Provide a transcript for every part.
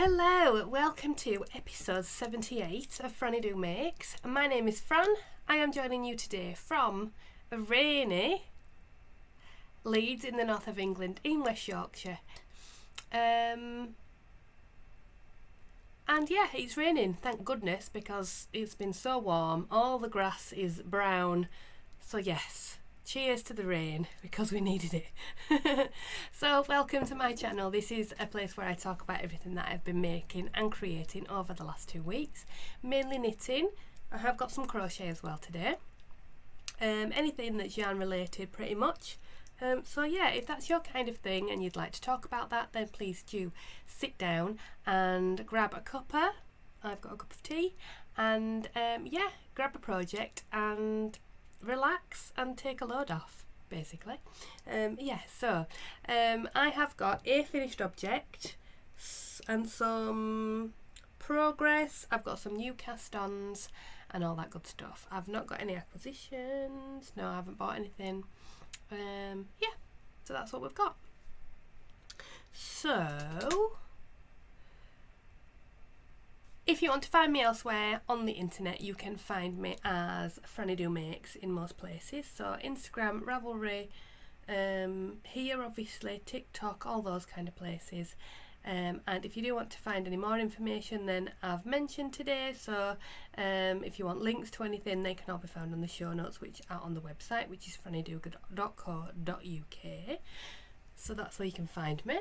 Hello, welcome to episode 78 of FrannyDoMakes. My name is Fran. I am joining you today from a rainy Leeds in the north of England, in West Yorkshire. And yeah, it's raining, thank goodness, because it's been so warm. All the grass is brown. So yes, cheers to the rain, because we needed it. So welcome to my channel. This is a place where I talk about everything that I've been making and creating over the last 2 weeks. Mainly knitting. I have got some crochet as well today. Anything that's yarn related pretty much. So yeah, if that's your kind of thing and you'd like to talk about that, then please do sit down and grab a cuppa. I've got a cup of tea, and yeah, grab a project and relax and take a load off, basically. Yeah, so I have got a finished object and some progress. I've got some new cast-ons and all that good stuff. I've not got any acquisitions. No, I haven't bought anything. Yeah, so that's what we've got. So if you want to find me elsewhere on the internet, you can find me as FrannyDoMakes in most places. So Instagram, Ravelry, here obviously, TikTok, all those kind of places. And if you do want to find any more information, then I've mentioned today. So if you want links to anything, they can all be found on the show notes, which are on the website, which is frannydo.co.uk. So that's where you can find me.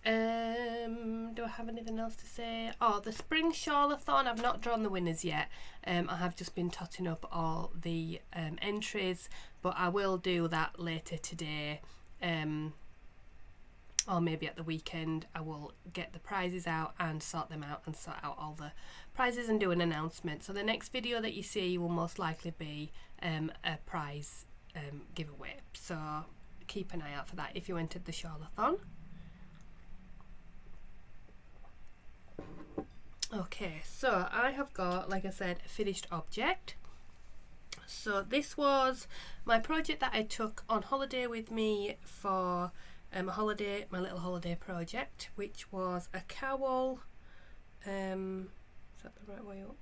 Do I have anything else to say? Oh, the spring shawl-a-thon, I've not drawn the winners yet. I have just been totting up all the entries, but I will do that later today. Or maybe at the weekend. I will get the prizes out and sort them out and sort out all the prizes and do an announcement. So the next video that you see will most likely be a prize giveaway. So keep an eye out for that if you entered the shawl-a-thon. Okay, so I have got, like I said, a finished object. So this was my project that I took on holiday with me for my little holiday project, which was a cowl. Is that the right way up?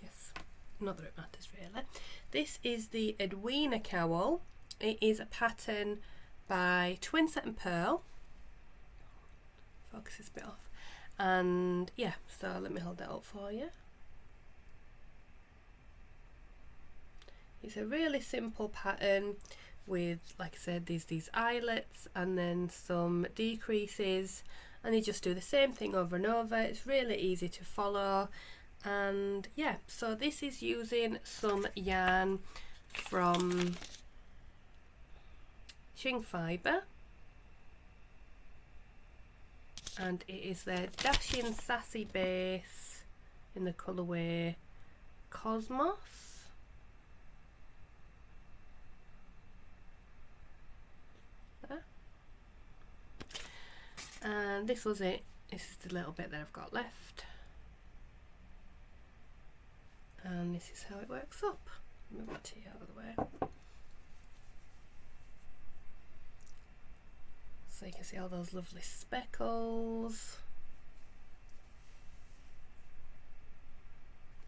Yes, not that it matters really. This is the Edwina cowl. It is a pattern by Twinset and Purl. Focus this bit off. And yeah, so let me hold that up for you. It's a really simple pattern with, like I said, these eyelets and then some decreases, and you just do the same thing over and over. It's really easy to follow. And yeah, so this is using some yarn from Ching Fibre, and it is their Dashing Sassy base in the colourway Cosmos. There. And this was it. This is the little bit that I've got left, and this is how it works up. Move my tea out of the way. So you can see all those lovely speckles.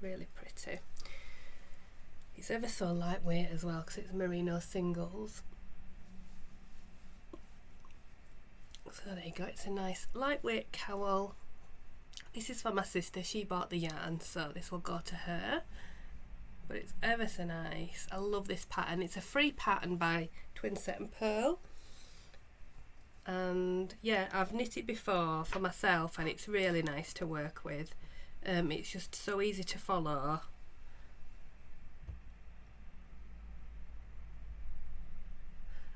Really pretty. It's ever so lightweight as well because it's merino singles. So there you go, it's a nice lightweight cowl. This is for my sister, she bought the yarn, so this will go to her. But it's ever so nice. I love this pattern. It's a free pattern by Twinset and Purl. And yeah, I've knit it before for myself and it's really nice to work with. It's just so easy to follow.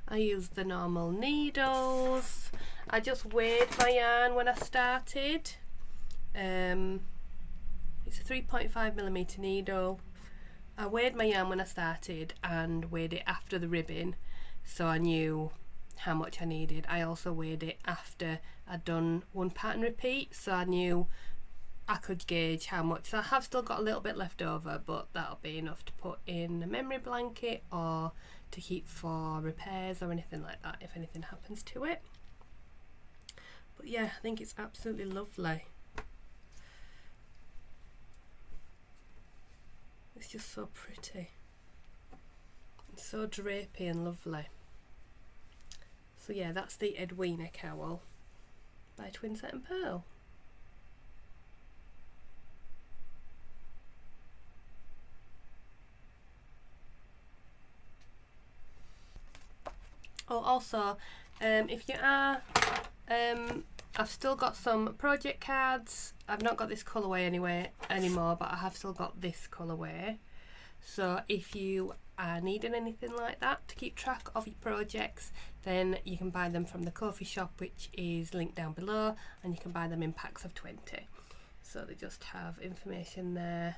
I used the normal needles. I just weighed my yarn when I started. It's a 3.5mm needle. I weighed my yarn when I started and weighed it after the ribbing, so I knew how much I needed. I also weighed it after I'd done one pattern repeat, so I knew I could gauge how much. So I have still got a little bit left over, but that'll be enough to put in a memory blanket or to keep for repairs or anything like that if anything happens to it. But yeah, I think it's absolutely lovely. It's just so pretty. It's so drapey and lovely. So yeah, that's the Edwina Cowl by Twinset and Purl. Oh, also, if you are, I've still got some project cards. I've not got this colourway anymore, but I have still got this colourway. So if you are needing anything like that to keep track of your projects, then you can buy them from the Ko-fi shop, which is linked down below, and you can buy them in packs of 20. So they just have information there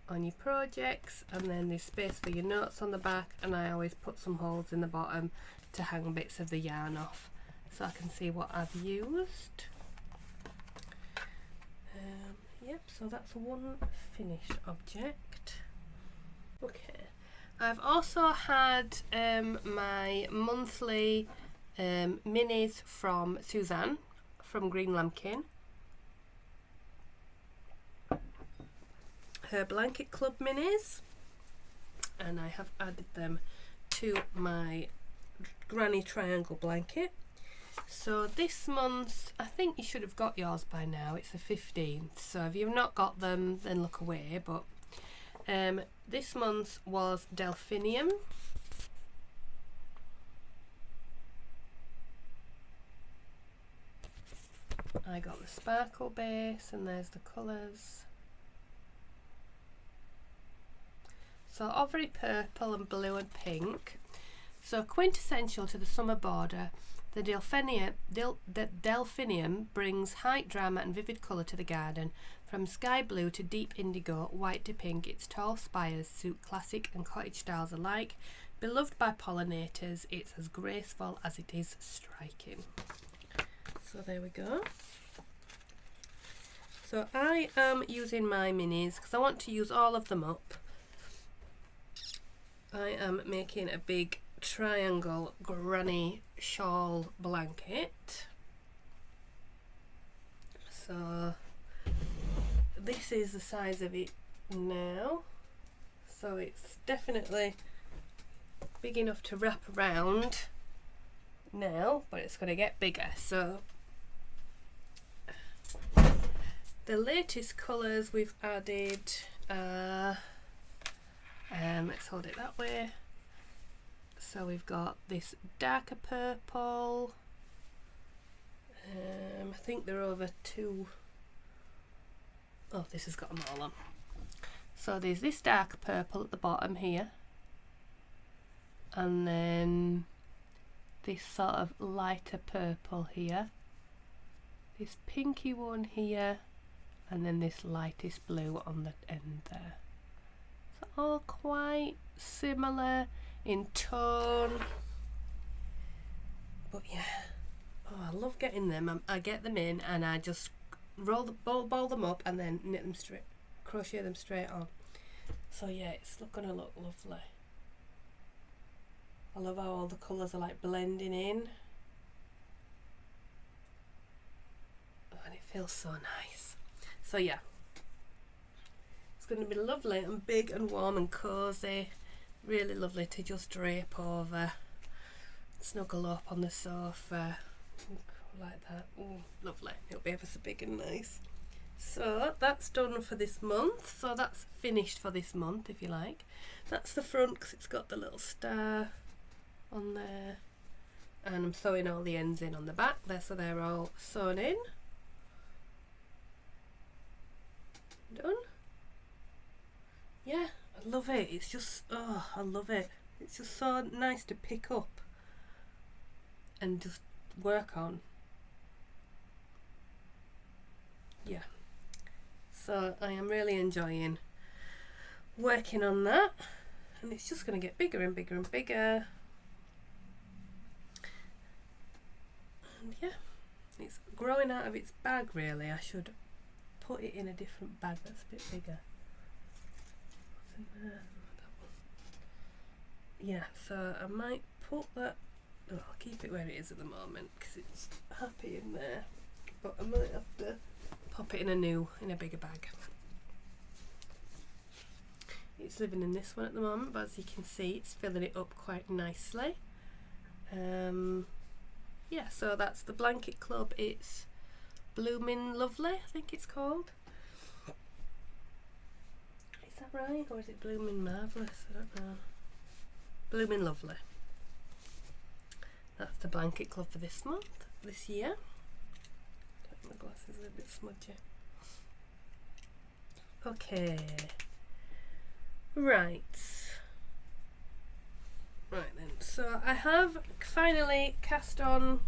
on your projects, and then there's space for your notes on the back, and I always put some holes in the bottom to hang bits of the yarn off so I can see what I've used. Yep, so that's one finished object. Okay, I've also had my monthly minis from Suzanne from Green Lambkin. Her Blanket Club minis, and I have added them to my granny triangle blanket. So this month, I think you should have got yours by now, it's the 15th, so if you've not got them then look away, but this month was Delphinium. I got the sparkle base, and there's the colours. So Ivory Purple and Blue and Pink. So quintessential to the summer border, the Delphinium brings height, drama and vivid colour to the garden. From sky blue to deep indigo, white to pink, its tall spires suit classic and cottage styles alike. Beloved by pollinators, it's as graceful as it is striking. So there we go. So I am using my minis because I want to use all of them up. I am making a big triangle granny shawl blanket. So this is the size of it now. So it's definitely big enough to wrap around now, but it's going to get bigger. So the latest colours we've added are let's hold it that way. So we've got this darker purple. I think they're over two. Oh, this has got them all on. So there's this dark purple at the bottom here, and then this sort of lighter purple here, this pinky one here, and then this lightest blue on the end there. So all quite similar in tone, but yeah, oh, I love getting them. I get them in and I just ball them up and then knit them straight, crochet them straight on. So yeah, it's gonna look lovely. I love how all the colours are like blending in, oh, and it feels so nice. So yeah, it's going to be lovely and big and warm and cosy. Really lovely to just drape over, snuggle up on the sofa like that. Ooh, lovely. It'll be ever so big and nice. So that's done for this month. So that's finished for this month, if you like. That's the front because it's got the little star on there, and I'm sewing all the ends in on the back there, so they're all sewn in. Done. Yeah, I love it. It's just, oh, I love it. It's just so nice to pick up and just work on. Yeah, so I am really enjoying working on that, and it's just going to get bigger and bigger and bigger. And yeah, it's growing out of its bag really. I should put it in a different bag that's a bit bigger. What's in there? That one. Yeah, so I might put that, oh, I'll keep it where it is at the moment because it's happy in there, but I might have to pop it in a bigger bag. it's living in this one at the moment, but as you can see it's filling it up quite nicely. Yeah, so that's the Blanket Club. It's Bloomin' Lovely, I think it's called. Is that right, or is it Bloomin' Marvellous? I don't know. Bloomin' Lovely. That's the Blanket Club for this month, this year. My glasses are a bit smudgy. Okay. Right then, so I have finally cast on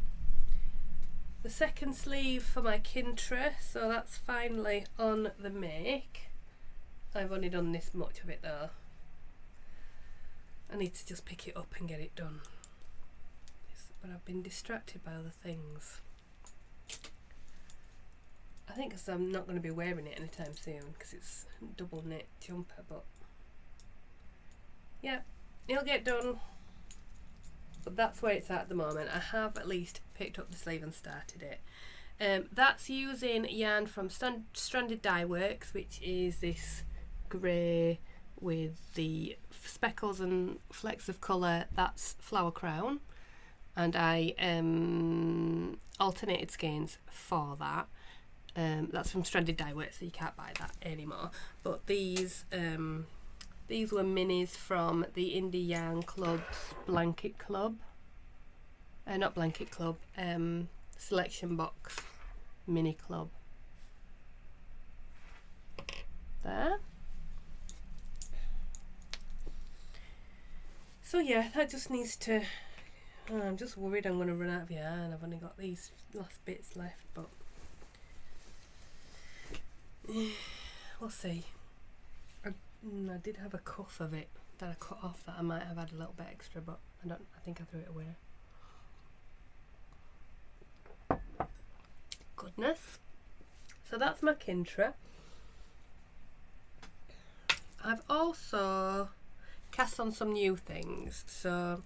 the second sleeve for my Kintra, so that's finally on the make. I've only done this much of it though. I need to just pick it up and get it done, but I've been distracted by other things. I think because I'm not going to be wearing it anytime soon because it's a double knit jumper, but yeah, it'll get done. But that's where it's at the moment. I have at least picked up the sleeve and started it. That's using yarn from Stranded Dye Works, which is this grey with the speckles and flecks of colour. That's Flower Crown, and I alternated skeins for that. That's from Stranded Dye Works, so you can't buy that anymore. But these were minis from the Indie Yarn Club's Blanket Club. Not Blanket Club, Selection Box Mini Club. There. So yeah, that just needs to... I'm just worried I'm going to run out of yarn. I've only got these last bits left, but... we'll see. I did have a cuff of it that I cut off that I might have had a little bit extra, but I think I threw it away. Goodness. So that's my Kintra. I've also cast on some new things, so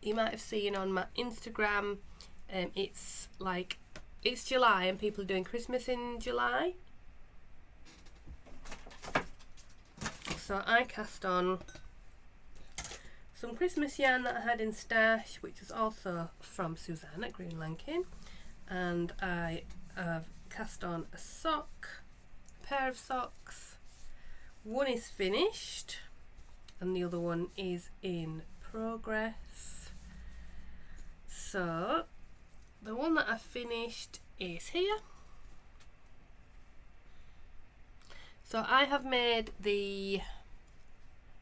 you might have seen on my Instagram, it's July and people are doing Christmas in July. So I cast on some Christmas yarn that I had in stash, which is also from Suzanne at Green Lankin, and I have cast on a sock, a pair of socks. One is finished and the other one is in progress. So the one that I finished is here. So I have made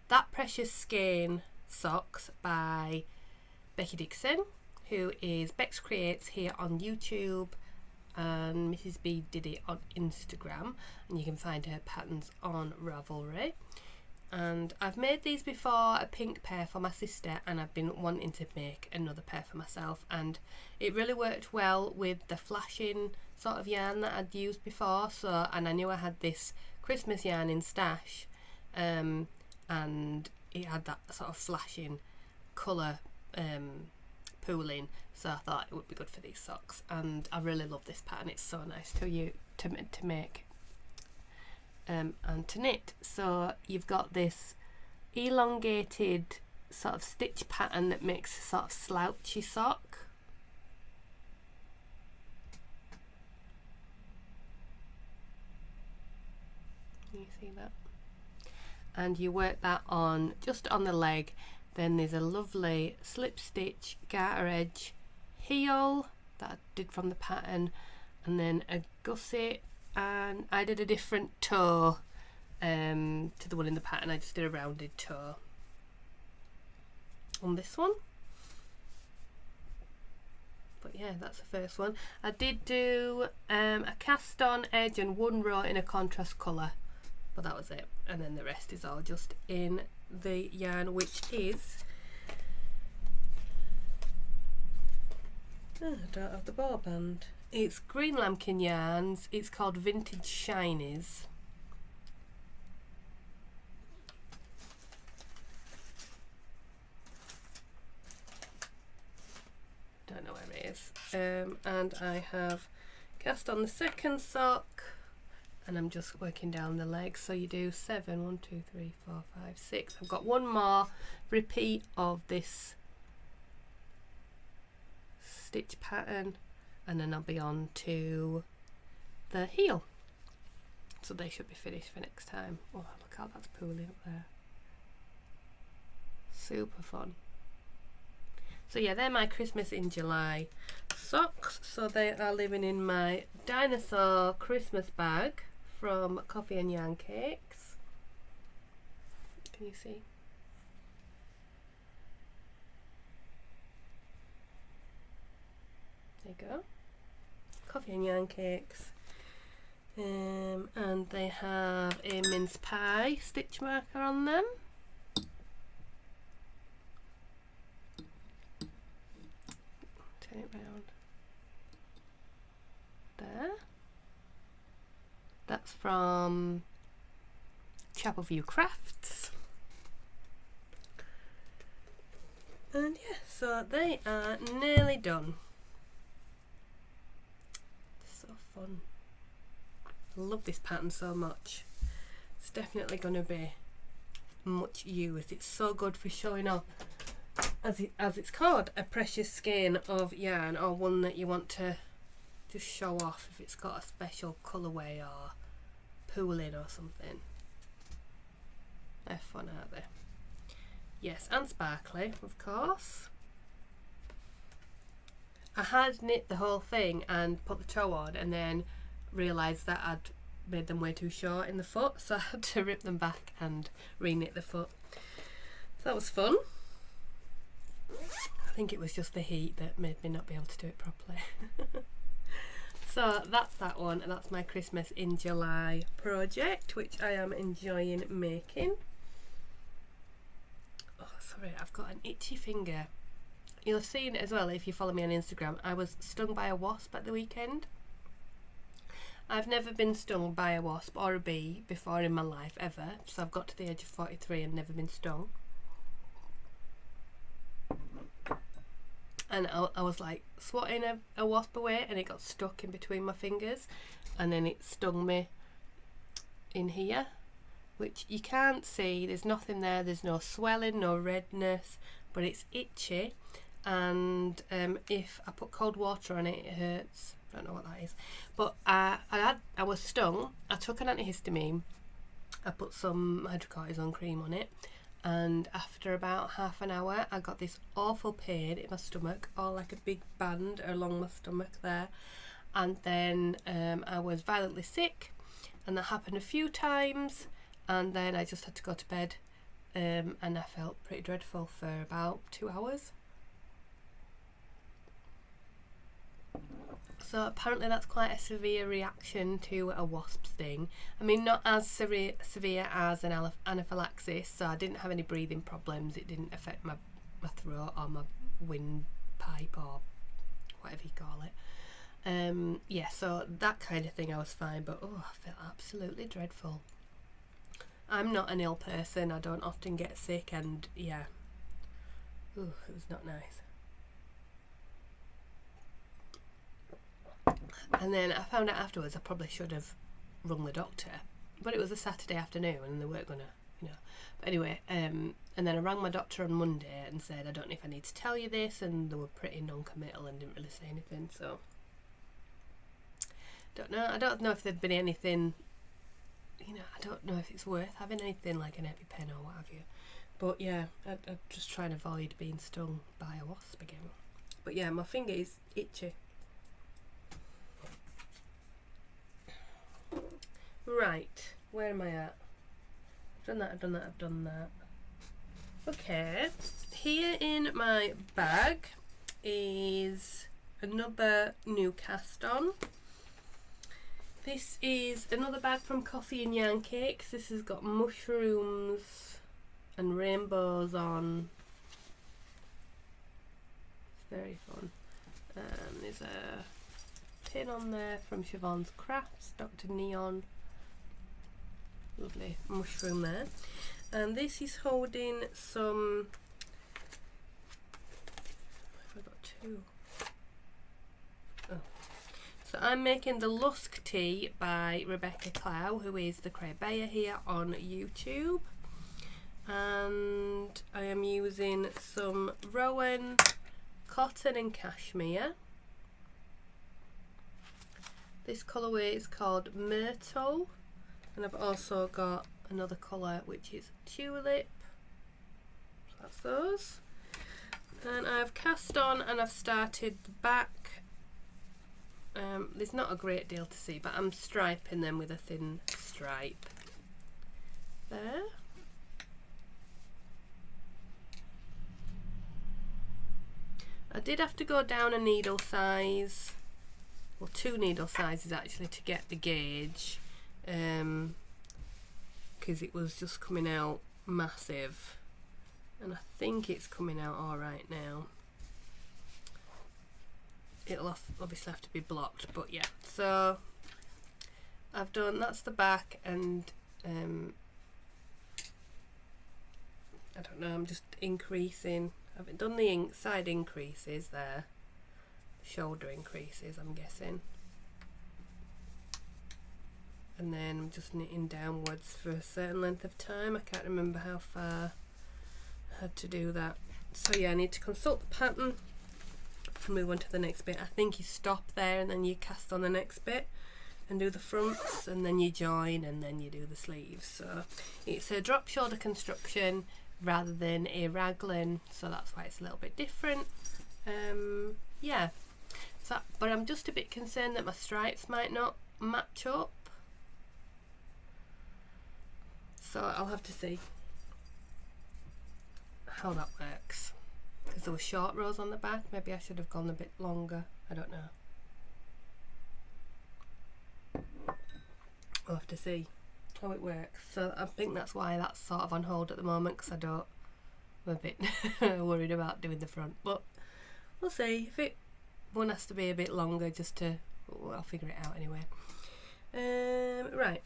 That Precious Skein socks by Beki Dickson, who is Bex Creates here on YouTube, and Mrs. B did it on Instagram, and you can find her patterns on Ravelry. And I've made these before, a pink pair for my sister, and I've been wanting to make another pair for myself, and it really worked well with the flashing sort of yarn that I'd used before. So, and I knew I had this Christmas yarn in stash, and it had that sort of flashing colour pooling, so I thought it would be good for these socks, and I really love this pattern. It's so nice to make and to knit. So you've got this elongated sort of stitch pattern that makes a sort of slouchy sock. Can you see that? And you work that on just on the leg. Then there's a lovely slip stitch garter edge heel that I did from the pattern, and then a gusset, and I did a different toe to the one in the pattern. I just did a rounded toe on this one. But yeah, that's the first one. I did do a cast on edge and one row in a contrast colour, but that was it, and then the rest is all just in the yarn, which is I don't have the bar band. It's Green Lambkin yarns. It's called Vintage Shinies. Don't know where it is. And I have cast on the second sock, and I'm just working down the legs. So you do 7, 1, 2, 3, 4, 5, 6. I've got one more repeat of this stitch pattern, and then I'll be on to the heel. So they should be finished for next time. Oh, look how that's pooling up there. Super fun. So yeah, they're my Christmas in July socks. So they are living in my dinosaur Christmas bag from Coffee and Yarn Cakes. Can you see? There you go. Coffee and Yarn Cakes. And they have a mince pie stitch marker on them. Turn it round. There. That's from Chapel View Crafts. And yeah, so they are nearly done. So fun. I love this pattern so much. It's definitely going to be much used. It's so good for showing off, as it's called, a precious skein of yarn, or one that you want to just show off if it's got a special colourway or pooling or something. They're fun, aren't they? Yes, and sparkly, of course. I had knit the whole thing and put the toe on, and then realised that I'd made them way too short in the foot, so I had to rip them back and re-knit the foot. So that was fun. I think it was just the heat that made me not be able to do it properly. So that's that one, and that's my Christmas in July project, which I am enjoying making. Oh, sorry, I've got an itchy finger. You'll have seen it as well if you follow me on Instagram. I was stung by a wasp at the weekend. I've never been stung by a wasp or a bee before in my life, ever. So I've got to the age of 43 and never been stung. And I was like swatting a wasp away, and it got stuck in between my fingers, and then it stung me in here, which you can't see. There's nothing there. There's no swelling, no redness, but it's itchy. And if I put cold water on it, it hurts. I don't know what that is, but I was stung. I took an antihistamine. I put some hydrocortisone cream on it, and after about half an hour I got this awful pain in my stomach, all like a big band along my stomach there, and then I was violently sick, and that happened a few times, and then I just had to go to bed, and I felt pretty dreadful for about 2 hours. So apparently that's quite a severe reaction to a wasp sting. I mean, not as severe as an anaphylaxis, so I didn't have any breathing problems. It didn't affect my throat or my windpipe or whatever you call it. Yeah, so that kind of thing I was fine, but oh, I felt absolutely dreadful. I'm not an ill person. I don't often get sick, and yeah, ooh, it was not nice. And then I found out afterwards I probably should have rung the doctor, but it was a Saturday afternoon and they weren't gonna, you know. But anyway, and then I rang my doctor on Monday and said, I don't know if I need to tell you this, and they were pretty non-committal and didn't really say anything. So don't know. I don't know if there'd been anything, you know. I don't know if it's worth having anything like an EpiPen or what have you. But yeah, I'd just try and avoid being stung by a wasp again. But yeah, my finger is itchy. Right, where am I at? I've done that. Okay, here in my bag is another new cast on. This is another bag from Coffee and Yarn Cakes. This has got mushrooms and rainbows on. It's very fun. There's a pin on there from Siobhan's Crafts, Dr. Neon. Lovely mushroom there. And this is holding some, I've got two. Oh. So I'm making the Lusk tee by Rebecca Clow, who is the Crochet here on YouTube. And I am using some Rowan cotton and cashmere. This colourway is called Myrtle, and I've also got another colour which is Tulip. So that's those. And I've cast on and I've started the back. There's not a great deal to see, but I'm striping them with a thin stripe. There. I did have to go down a needle size, well 2 needle sizes actually, to get the gauge, because it was just coming out massive, and I think it's coming out alright now. It'll obviously have to be blocked, but yeah. So I've done, that's the back, and I don't know, I'm just increasing. I've done the side increases there, shoulder increases I'm guessing, and then I'm just knitting downwards for a certain length of time. I can't remember how far I had to do that. So yeah, I need to consult the pattern and move on to the next bit. I think you stop there and then you cast on the next bit and do the fronts, and then you join, and then you do the sleeves. So it's a drop shoulder construction rather than a raglan, so that's why it's a little bit different. Yeah, so, but I'm just a bit concerned that my stripes might not match up, so I'll have to see how that works, because there were short rows on the back. Maybe I should have gone a bit longer, I don't know. We'll have to see how it works. So I think that's why that's sort of on hold at the moment, because I'm a bit worried about doing the front, but we'll see. If one has to be a bit longer, just to, well, I'll figure it out anyway. Right,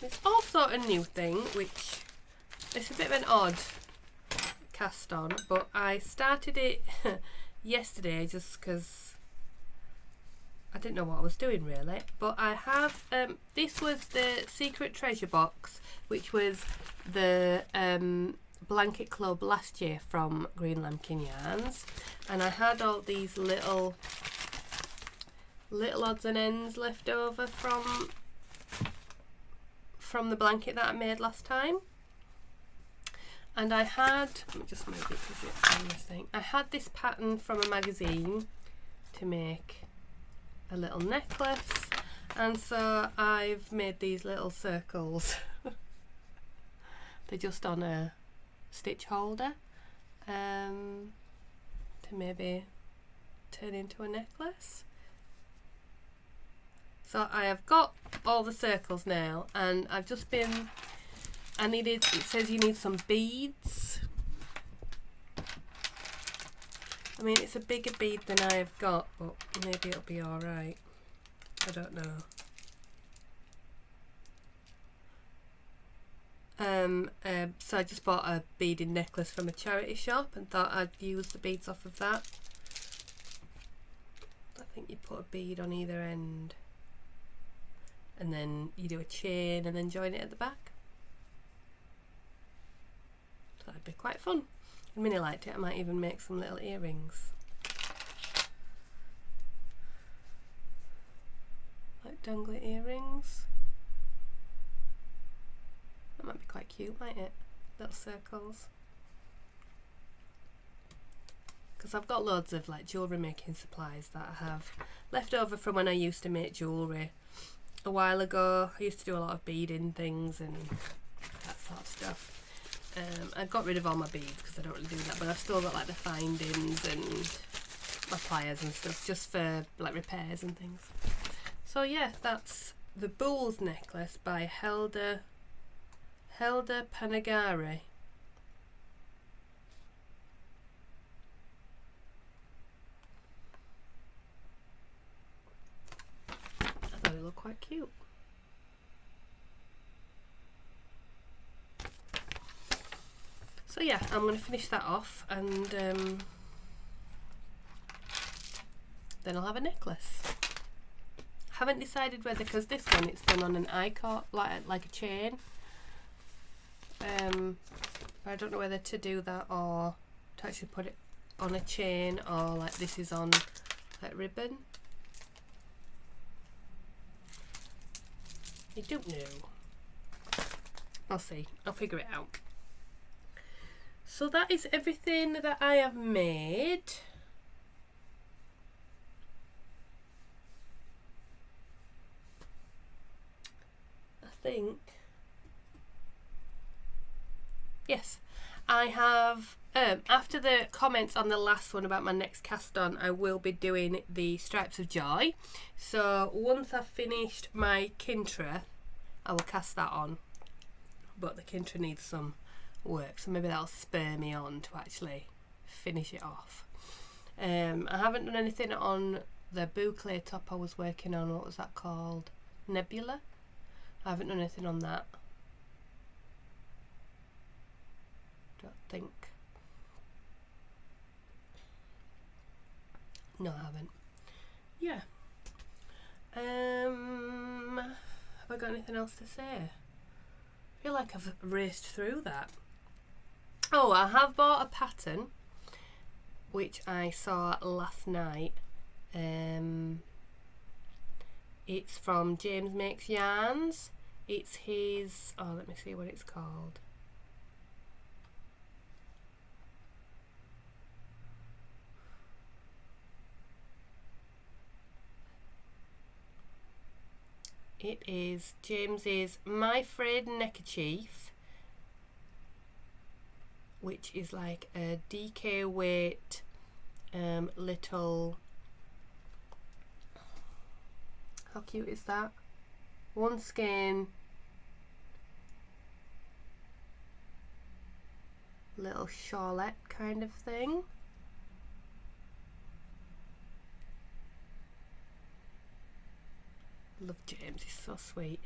there's also a new thing, which it's a bit of an odd cast on, but I started it yesterday just because I didn't know what I was doing really. But I have, this was the Secret Treasure box, which was the blanket club last year from Green Lambkin Yarns, and I had all these little odds and ends left over from the blanket that I made last time. And I had, let me just move it because it's on this thing. I had this pattern from a magazine to make a little necklace, and so I've made these little circles. They're just on a stitch holder, to maybe turn into a necklace. So I have got all the circles now, and I've just been, it says you need some beads. I mean, it's a bigger bead than I've got, but maybe it'll be alright. I don't know. So I just bought a beaded necklace from a charity shop and thought I'd use the beads off of that. I think you put a bead on either end, and then you do a chain and then join it at the back. So that'd be quite fun. I really liked it. I might even make some little earrings, like dangly earrings. That might be quite cute, might it? Little circles. Because I've got loads of like jewellery making supplies that I have left over from when I used to make jewellery a while ago. I used to do a lot of beading things and that sort of stuff. I got rid of all my beads because I don't really do that, but I've still got like the findings and my pliers and stuff, just for like repairs and things. So yeah, that's the Boules necklace by Helda Panagary. I thought it looked quite cute. So yeah, I'm going to finish that off and then I'll have a necklace. Haven't decided whether, because this one it's done on an icon, like a chain. I don't know whether to do that or to actually put it on a chain, or like this is on like ribbon. I don't know. I'll see. I'll figure it out. So that is everything that I have made. I think. Yes, I have, after the comments on the last one about my next cast on, I will be doing the Stripes of Joy. So once I've finished my Kintra, I will cast that on. But the Kintra needs some work, so maybe that'll spur me on to actually finish it off. I haven't done anything on the boucle top I was working on. What was that called? Nebula? I haven't done anything on that. Don't think. No, I haven't. Yeah. Have I got anything else to say? I feel like I've raced through that. Oh, I have bought a pattern which I saw last night. It's from James Makes Yarns. It's his, oh, let me see what it's called. It is James's My Frayed Neckerchief, which is like a DK weight little, how cute is that? One skein little shawlette kind of thing. Love James, he's so sweet.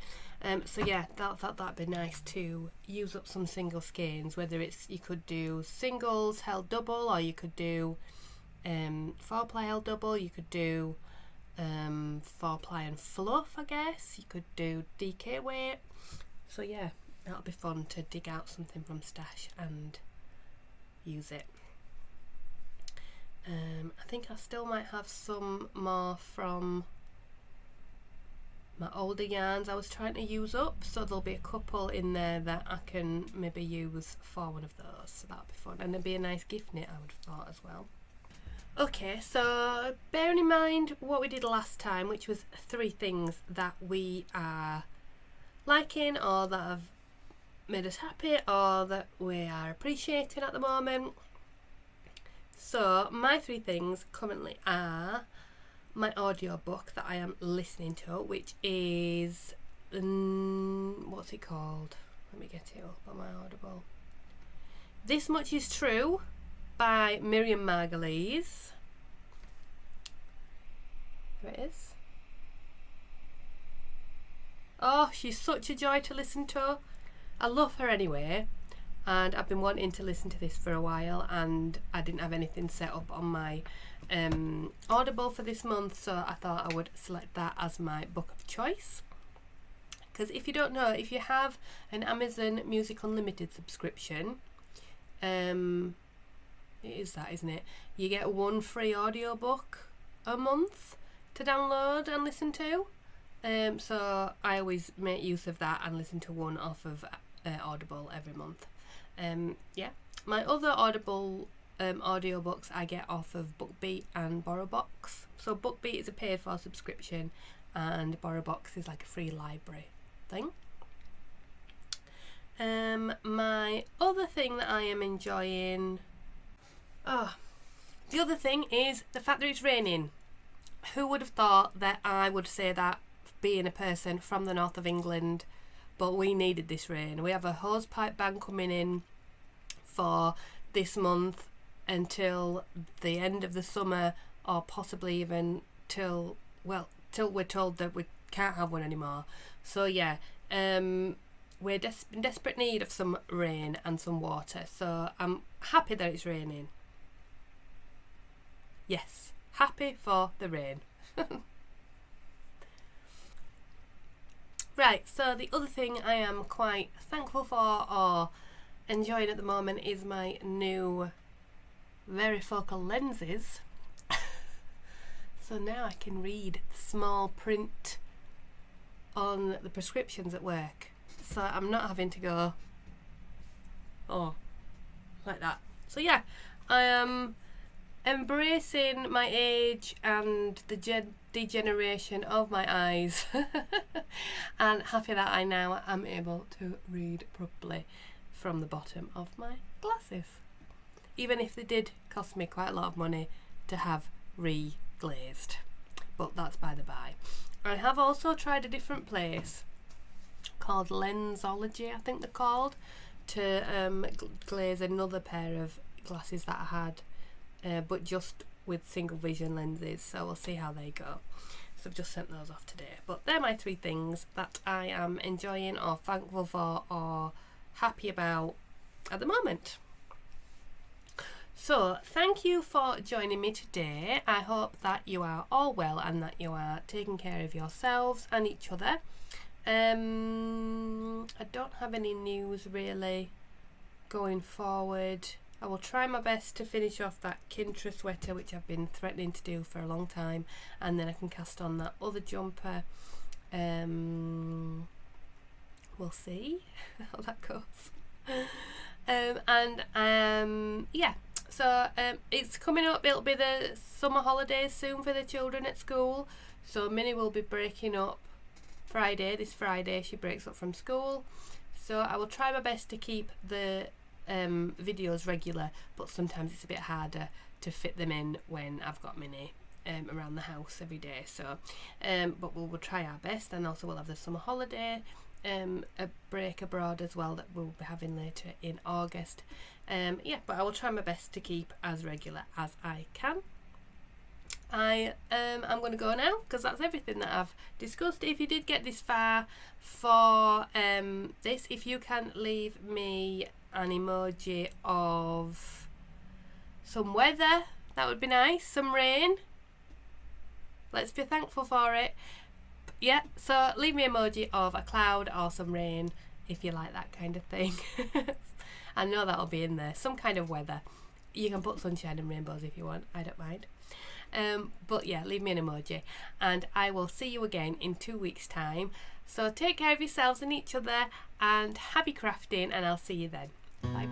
So yeah, that'd be nice to use up some single skeins, whether it's, you could do singles held double, or you could do 4-ply held double, you could do 4-ply and fluff, I guess, you could do DK weight. So yeah, that'll be fun to dig out something from stash and use it. I think I still might have some more from my older yarns I was trying to use up, so there'll be a couple in there that I can maybe use for one of those, so that'll be fun, and it'll be a nice gift knit, I would have thought, as well. Okay, so bearing in mind what we did last time, which was 3 things that we are liking or that have made us happy or that we are appreciating at the moment. So my 3 things currently are my audiobook that I am listening to, which is what's it called? Let me get it up on my Audible. This Much Is True by Miriam Margolyes. There it is. Oh, she's such a joy to listen to. I love her anyway, and I've been wanting to listen to this for a while, and I didn't have anything set up on my Audible for this month, so I thought I would select that as my book of choice. Because if you don't know, if you have an Amazon Music Unlimited subscription, it is that, isn't it? You get 1 free audiobook a month to download and listen to. So I always make use of that and listen to 1 off of Audible every month. Yeah, my other Audible audiobooks I get off of BookBeat and BorrowBox. So BookBeat is a paid for subscription and BorrowBox is like a free library thing. My other thing that I am enjoying, the other thing is the fact that it's raining. Who would have thought that I would say that, being a person from the north of England? But we needed this rain. We have a hosepipe ban coming in for this month until the end of the summer, or possibly even till we're told that we can't have one anymore. So yeah, we're in desperate need of some rain and some water, so I'm happy that it's raining. Yes, happy for the rain. Right, so the other thing I am quite thankful for or enjoying at the moment is my new varifocal lenses. So now I can read the small print on the prescriptions at work. So I'm not having to go, oh, like that. So yeah, I am embracing my age and the degeneration of my eyes and happy that I now am able to read properly from the bottom of my glasses. Even if they did cost me quite a lot of money to have re-glazed, but that's by the by. I have also tried a different place called Lensology, I think they're called, to glaze another pair of glasses that I had, but just with single vision lenses, so we'll see how they go. So I've just sent those off today. But they're my 3 things that I am enjoying or thankful for or happy about at the moment. So thank you for joining me today. I hope that you are all well and that you are taking care of yourselves and each other. I don't have any news really going forward. I will try my best to finish off that Kintra sweater, which I've been threatening to do for a long time, and then I can cast on that other jumper. We'll see how that goes. Yeah, so it's coming up. It'll be the summer holidays soon for the children at school, so Minnie will be breaking up this Friday she breaks up from school, so I will try my best to keep the videos regular, but sometimes it's a bit harder to fit them in when I've got Minnie around the house every day. So but we'll try our best, and also we'll have the summer holiday a break abroad as well that we'll be having later in August. Yeah, but I will try my best to keep as regular as I can. I'm going to go now because that's everything that I've discussed. If you did get this far for this, if you can leave me an emoji of some weather, that would be nice. Some rain, let's be thankful for it. Yeah, so leave me an emoji of a cloud or some rain if you like that kind of thing. I know that'll be in there, some kind of weather. You can put sunshine and rainbows if you want, I don't mind. But yeah, leave me an emoji and I will see you again in 2 weeks time. So take care of yourselves and each other, and happy crafting, and I'll see you then. Bye.